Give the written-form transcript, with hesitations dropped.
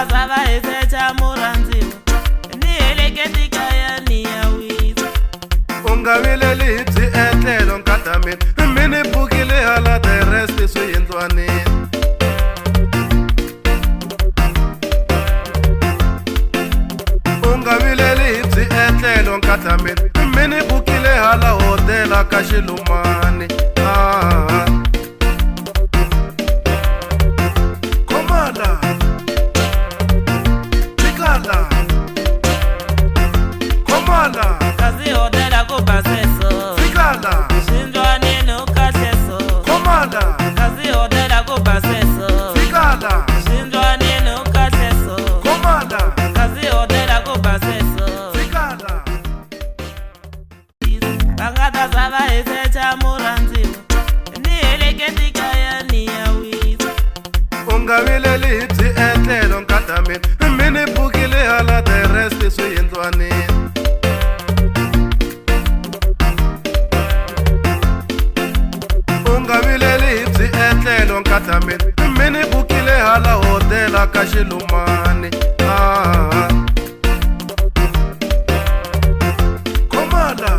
zava hesecha murandziwa ni heleketi kaya ni ya wisa ungavileli byi etlelo nkadamini mini bukile hala the rest swi yindlwanini ungavileli byi etlelo nkadamini mini bukile hala hotela ka Xilumani Komala Tikala Komala kazi hotela kubaseso Tikala Xindlwani no kaseso Komala kazi hotela kubaseso Tikala Xindlwani no kaseso Komala kazi hotela kubaseso Tikala Bangata zava hesecha murandziwa ni heleketi kaya ni ya wisa ungavileli byi etlelo nkadamini mini bukile hala the rest swi yindlwanini ungavileli byi etlelo nkadamini mini bukile hala hotela ka Xilumani Komala